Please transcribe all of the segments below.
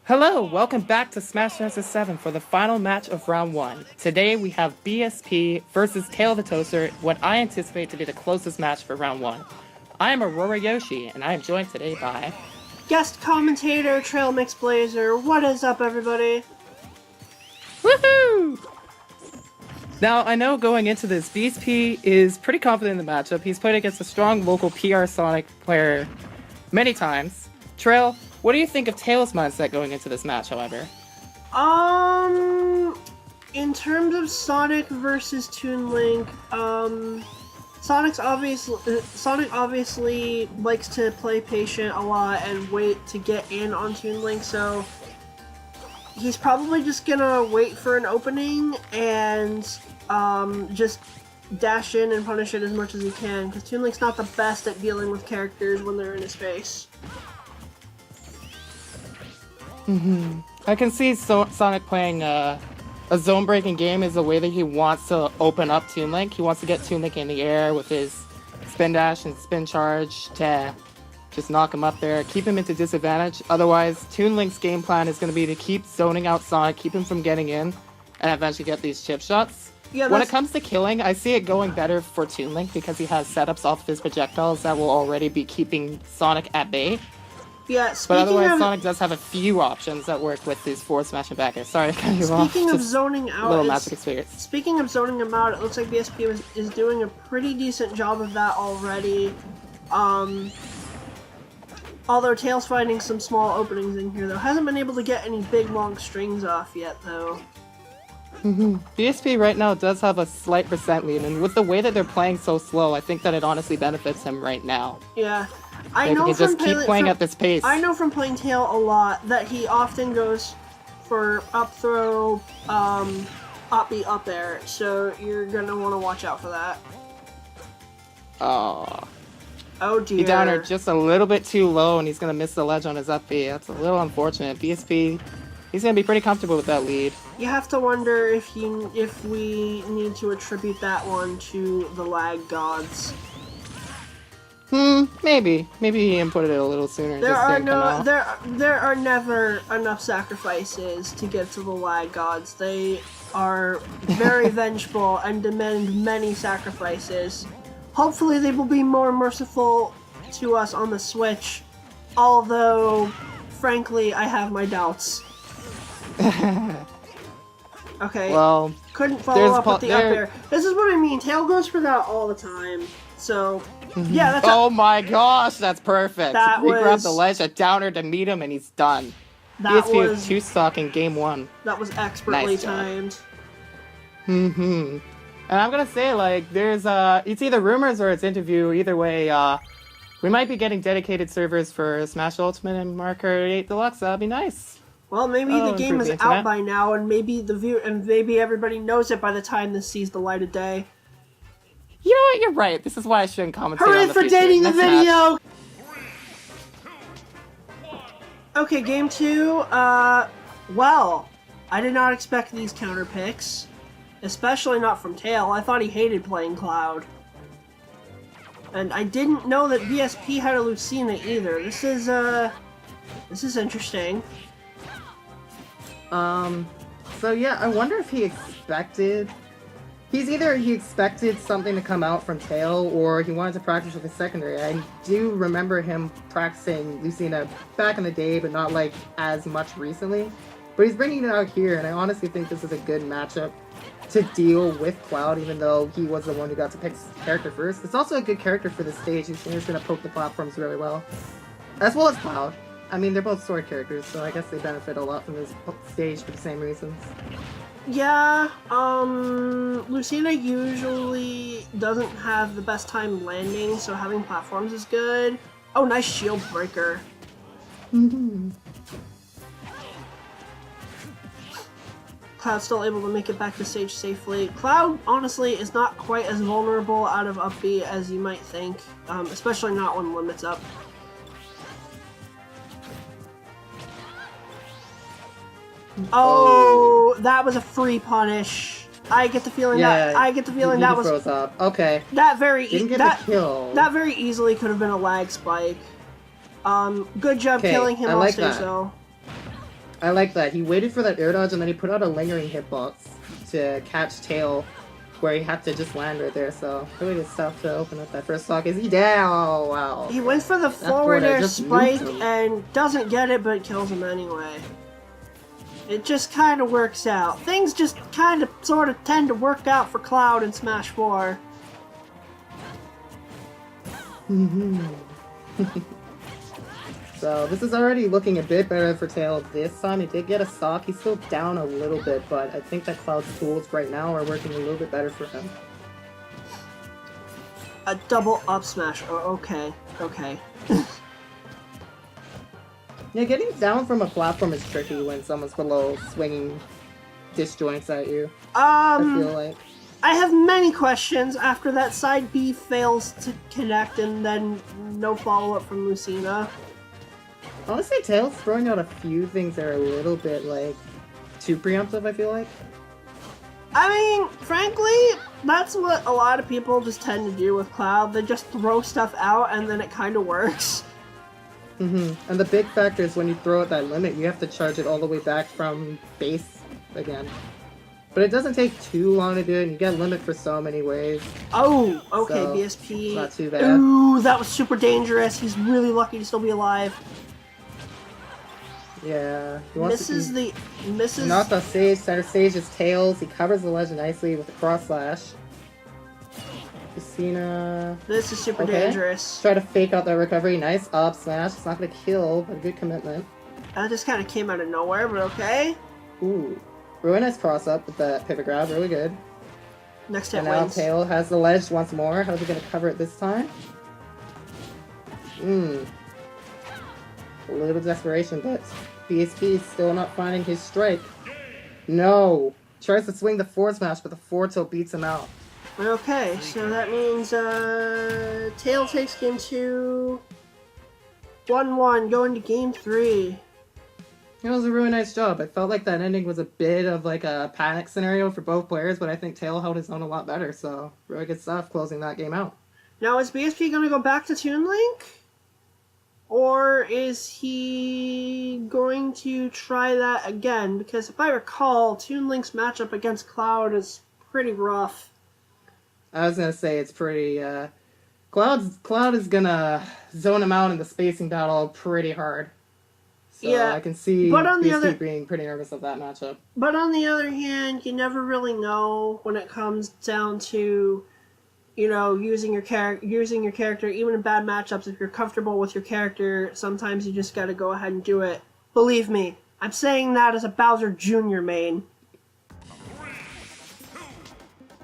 Hello, welcome back to SmashMasters 7 for the final match of round 1. Today we have BSP versus TaleOfTheToaster, what I anticipate to be the closest match for round 1. I am Aurora Yoshi, and I am joined today by... Guest commentator, TrailMixBlazer. What is up, everybody? Woohoo! Now, I know going into this, BSP is pretty confident in the matchup. He's played against a strong local PR Sonic player many times. Trail, what do you think of Tail's mindset going into this match, however? In terms of Sonic versus Toon Link, Sonic obviously likes to play patient a lot and wait to get in on Toon Link, so he's probably just gonna wait for an opening and just dash in and punish it as much as he can, because Toon Link's not the best at dealing with characters when they're in his face. I can see Sonic playing a zone-breaking game is the way that he wants to open up Toon Link. He wants to get Toon Link in the air with his spin dash and spin charge to just knock him up there, keep him into disadvantage. Otherwise, Toon Link's game plan is going to be to keep zoning out Sonic, keep him from getting in, and eventually get these chip shots. Yeah, when it comes to killing, I see it going better for Toon Link because he has setups off of his projectiles that will already be keeping Sonic at bay. Yeah, but otherwise, Sonic does have a few options that work with these forward smashing backers. Sorry to cut you off. Speaking of zoning out, little magic experience. Speaking of zoning him out, it looks like BSP is doing a pretty decent job of that already. Although Tail's finding some small openings in here, though. Hasn't been able to get any big, long strings off yet, though. BSP right now does have a slight percent lead, and with the way that they're playing so slow, I think that it honestly benefits him right now. Yeah. I know he can just keep playing at this pace. I know from playing Tail a lot that he often goes for up throw, up B up air, so you're gonna want to watch out for that. Oh dear. He down her just a little bit too low, and he's gonna miss the ledge on his up B. That's a little unfortunate. BSP, he's gonna be pretty comfortable with that lead. You have to wonder if we need to attribute that one to the lag gods. Maybe he inputted it a little sooner. There are never enough sacrifices to give to the lag gods. They are very vengeful and demand many sacrifices. Hopefully they will be more merciful to us on the Switch, although, frankly, I have my doubts. Okay, well, couldn't follow up with the up air. This is what I mean, Tail goes for that all the time, so... Yeah, that's oh my gosh, that's perfect. He grabbed the ledge, a downer to meet him, and he's done. BSP was 2-stock in game 1. That was expertly timed. And I'm gonna say, like, there's it's either rumors or it's interview. Either way, we might be getting dedicated servers for Smash Ultimate and Mario Kart 8 Deluxe. That'd be nice. Well, maybe the game is out by now, and maybe maybe everybody knows it by the time this sees the light of day. You know what? You're right. This is why I shouldn't commentate on the Hooray for dating the video! Okay, game 2. Well, I did not expect these counter picks. Especially not from Tail. I thought he hated playing Cloud. And I didn't know that BSP had a Lucina either. This is interesting. So yeah, I wonder if he expected... he expected something to come out from Tail, or he wanted to practice with his secondary. I do remember him practicing Lucina back in the day, but not like as much recently. But he's bringing it out here, and I honestly think this is a good matchup to deal with Cloud, even though he was the one who got to pick his character first. It's also a good character for this stage. He's just going to poke the platforms really well. As well as Cloud. I mean, they're both sword characters, so I guess they benefit a lot from this stage for the same reasons. Yeah, Lucina usually doesn't have the best time landing, so having platforms is good. Oh, nice shield breaker. Cloud's still able to make it back to stage safely. Cloud, honestly, is not quite as vulnerable out of up B as you might think, especially not when limit's up. Oh, that was a free punish. I get the feeling that was froze up. Okay. That very kill. That very easily could have been a lag spike. Good job killing him on stage though. I like that. He waited for that air dodge and then he put out a lingering hitbox to catch Tail where he had to just land right there. So really good stuff to open up that first stock. Is he down? Oh, wow. He went for the forward air spike and doesn't get it, but kills him anyway. It just kind of works out. Things just kind of sort of tend to work out for Cloud in Smash 4. So this is already looking a bit better for Tail this time. He did get a stock. He's still down a little bit, but I think that Cloud's tools right now are working a little bit better for him. A double up smash. Oh, okay. Okay. Yeah, getting down from a platform is tricky when someone's below swinging disjoints at you. I feel like. I have many questions after that side B fails to connect and then no follow-up from Lucina. Honestly, Tail's throwing out a few things that are a little bit, like, too preemptive, I feel like. I mean, frankly, that's what a lot of people just tend to do with Cloud. They just throw stuff out and then it kind of works. And the big factor is when you throw at that limit, you have to charge it all the way back from base again. But it doesn't take too long to do it, and you get limit for so many ways. Oh, okay, so BSP. Not too bad. Ooh, that was super dangerous. He's really lucky to still be alive. Yeah. He wants Misses... Not the stage. Center stage is Tails. He covers the ledge nicely with a cross slash. Lucina. This is super dangerous. Try to fake out that recovery. Nice up smash. It's not going to kill, but a good commitment. That just kind of came out of nowhere, but okay. Ooh. Really nice cross up with that pivot grab. Really good. Next hit and now wins. Tail has the ledge once more. How's he going to cover it this time? A little desperation, but BSP is still not finding his strike. No! Tries to swing the forward smash, but the forward tilt beats him out. Okay, so that means Tail takes game 2. 1-1, going to game 3. It was a really nice job. I felt like that ending was a bit of like a panic scenario for both players, but I think Tail held his own a lot better, so really good stuff closing that game out. Now, is BSP going to go back to Toon Link? Or is he going to try that again? Because if I recall, Toon Link's matchup against Cloud is pretty rough. I was gonna say it's pretty. Cloud is gonna zone him out in the spacing battle pretty hard. So yeah, I can see BSP being pretty nervous of that matchup. But on the other hand, you never really know when it comes down to, you know, using your character, even in bad matchups. If you're comfortable with your character, sometimes you just gotta go ahead and do it. Believe me, I'm saying that as a Bowser Jr. main.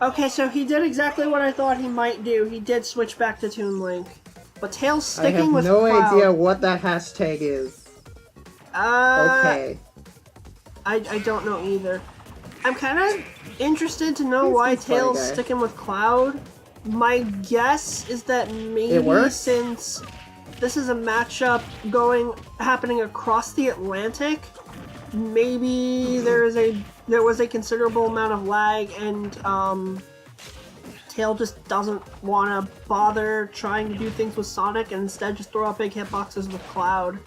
Okay, so he did exactly what I thought he might do. He did switch back to Toon Link. But Tail's sticking with Cloud. I have no idea what that hashtag is. Okay. I don't know either. I'm kind of interested to know why Tail's sticking with Cloud. My guess is that maybe since this is a matchup happening across the Atlantic, maybe there was a considerable amount of lag, and Tail just doesn't want to bother trying to do things with Sonic and instead just throw out big hitboxes with Cloud.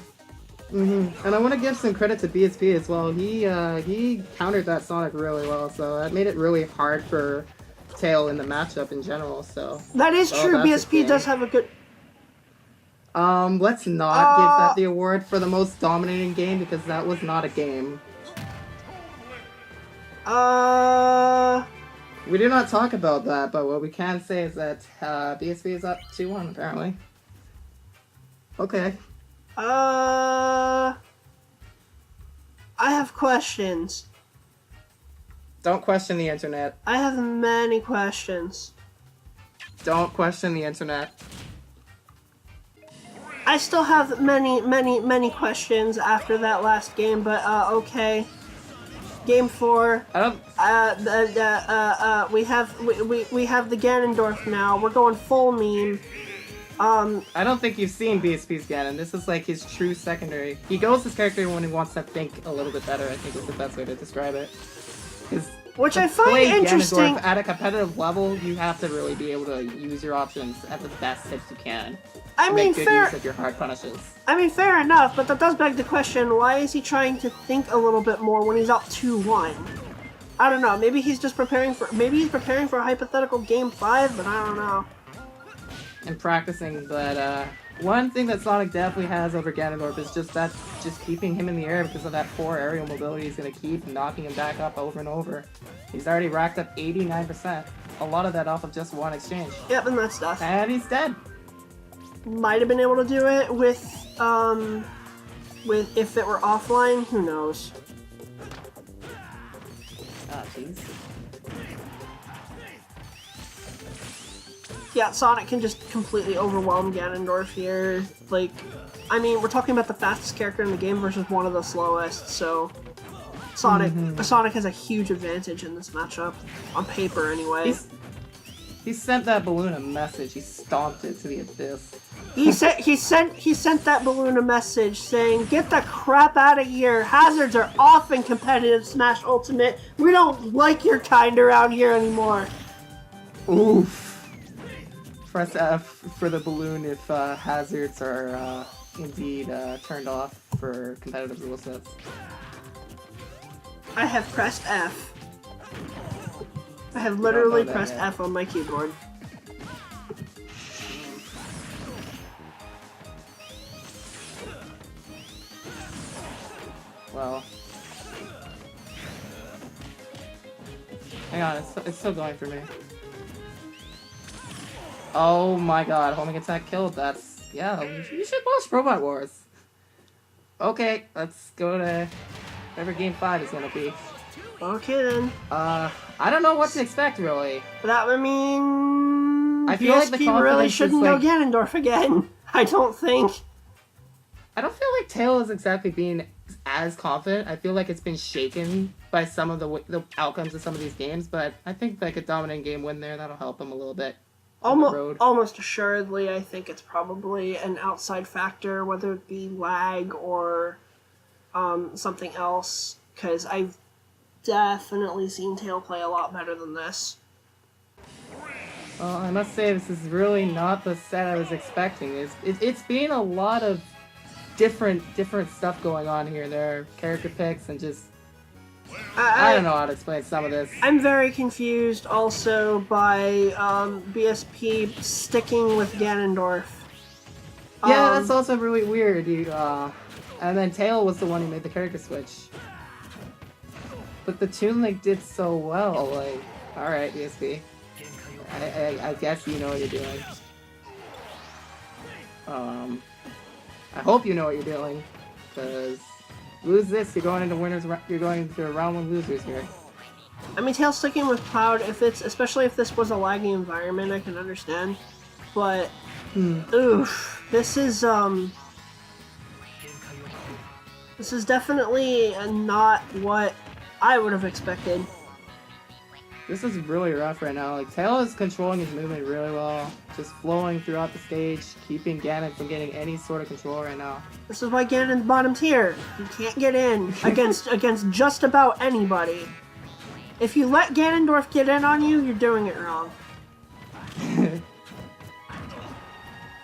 And I want to give some credit to BSP as well. He countered that Sonic really well, so that made it really hard for Tail in the matchup in general. So that is true. BSP does have a good. Let's not give that the award for the most dominating game, because that was not a game. We did not talk about that, but what we can say is that BSP is up 2-1 apparently. Okay. I have questions. Don't question the internet. I have many questions. Don't question the internet. I still have many questions after that last game, but okay. Game 4. I don't. We have the Ganondorf now. We're going full meme. I don't think you've seen BSP's Ganon. This is like his true secondary. He goes his character when he wants to think a little bit better, I think is the best way to describe it. Which to I find play interesting. Ganondorf at a competitive level, you have to really be able to use your options at the best tips you can. I mean, make good use of your hard punishes. I mean, fair enough, but that does beg the question, why is he trying to think a little bit more when he's up 2-1? I don't know, maybe he's preparing for a hypothetical game 5, but I don't know. And practicing, but one thing that Sonic definitely has over Ganondorf is just keeping him in the air because of that poor aerial mobility. He's going to keep knocking him back up over and over. He's already racked up 89%. A lot of that off of just one exchange. Yep, and that's stuff. And he's dead. Might have been able to do it with if it were offline, who knows. Ah, jeez. Yeah, Sonic can just completely overwhelm Ganondorf here. Like, I mean, we're talking about the fastest character in the game versus one of the slowest, so Sonic has a huge advantage in this matchup, on paper anyway. He sent that balloon a message. He stomped it to the abyss. He sent that balloon a message saying, "Get the crap out of here! Hazards are off in competitive Smash Ultimate. We don't like your kind around here anymore." Oof. Press F for the balloon if hazards are indeed turned off for competitive rule sets. I have pressed F. I have literally pressed F on my keyboard. Well, hang on, it's still going for me. Oh my god, homing attack killed. Yeah, you should watch Robot Wars. Okay, let's go to whatever game 5 is gonna be. Okay then. I don't know what to expect really. I mean, I feel like the confidence really shouldn't go like, Ganondorf again. I don't think. I don't feel like Tail is exactly being as confident. I feel like it's been shaken by some of the outcomes of some of these games, but I think like a dominant game win there, that'll help him a little bit. Almost assuredly, I think it's probably an outside factor, whether it be lag or something else, because I've definitely seen Tail play a lot better than this. Well, I must say this is really not the set I was expecting. It's been a lot of different stuff going on here. There are character picks and just I don't know how to explain some of this. I'm very confused also by BSP sticking with Ganondorf. Yeah, that's also really weird, dude. And then Tail was the one who made the character switch. But the Toon like did so well, like, alright, BSP. I guess you know what you're doing. I hope you know what you're doing, because lose this, you're going into round 1 losers here. I mean, Tail sticking with Cloud, especially if this was a laggy environment, I can understand. But, oof, this is definitely not what I would have expected. This is really rough right now. Like, Tail is controlling his movement really well, just flowing throughout the stage, keeping Ganon from getting any sort of control right now. This is why Ganon's bottom tier. You can't get in against just about anybody. If you let Ganondorf get in on you, you're doing it wrong.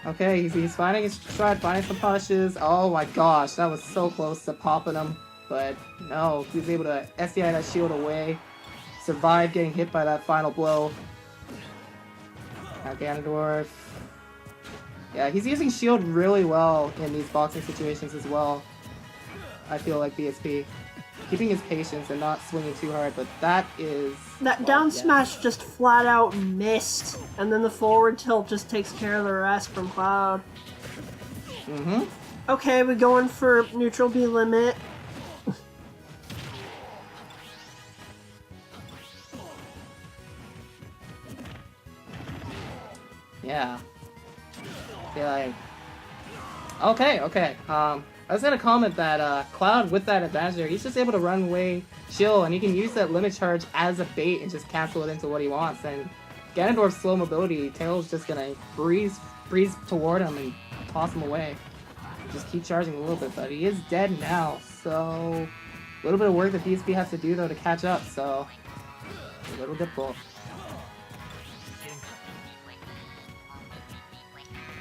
Okay, he's finding his stride, finding some punishes. Oh my gosh, that was so close to popping him. But no, he's able to SDI that shield away. Survive getting hit by that final blow. Now Ganondorf. Yeah, he's using shield really well in these boxing situations as well. I feel like BSP. Keeping his patience and not swinging too hard, but that is... That down smash just flat out missed, and then the forward tilt just takes care of the rest from Cloud. Okay, we're going for neutral B limit. Yeah. Like... Okay. I was gonna comment that Cloud, with that advantage there, he's just able to run away, chill, and he can use that limit charge as a bait and just cancel it into what he wants. And Ganondorf's slow mobility, Tail's just gonna breeze toward him and toss him away. Just keep charging a little bit, but he is dead now, so a little bit of work that BSP has to do though to catch up. So A little dimple.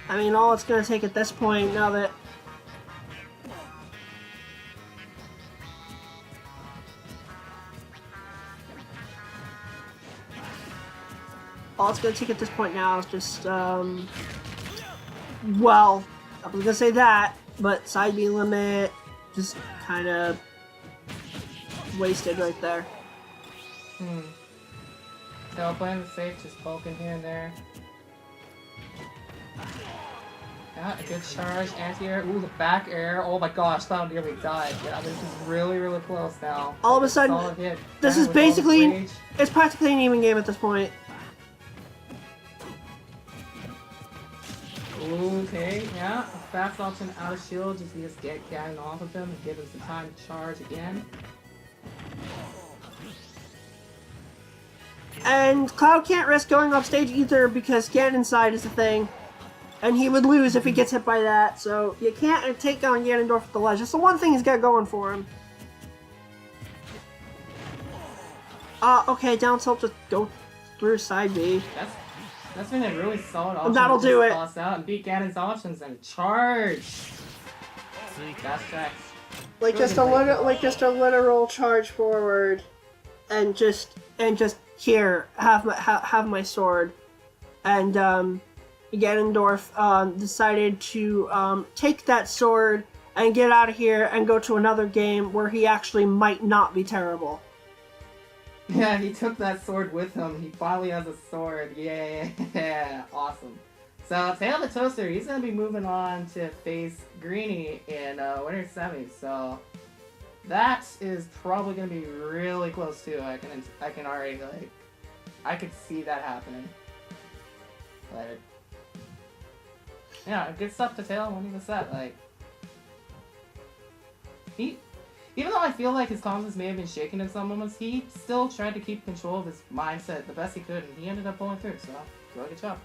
I mean, all it's gonna take at this point, now that... All it's gonna take at this point now is just, well, I was gonna say that, but side B limit just kind of wasted right there. So playing the safe, just poking here and there. Yeah, a good charge, anti-air. Ooh, the back air. Oh my gosh, that nearly died. Yeah, this is really, really close now. All of a sudden, this is basically, it's practically an even game at this point. Okay, yeah, a fast option out of shield, just get Ganon off of him and give him some time to charge again. And Cloud can't risk going off stage either because Ganon's side is a thing. And he would lose if he gets hit by that, so you can't take on Ganondorf at the ledge. That's the one thing he's got going for him. Okay, down tilt to go through side B. That's been a really solid option. That'll do it. Toss out and beat Ganon's options and charge. Fast tracks. Like just a literal charge forward, and just here have my sword, and Ganondorf decided to take that sword and get out of here and go to another game where he actually might not be terrible. Yeah, he took that sword with him. He finally has a sword. Yeah, awesome. So, TaleOfTheToaster, he's going to be moving on to face Greenie in Winter Semis. So, that is probably going to be really close too. I can already, like, I could see that happening. But, yeah, good stuff to Tail winning the set. Like, even though I feel like his confidence may have been shaken in some moments, he still tried to keep control of his mindset the best he could, and he ended up pulling through, so really good job.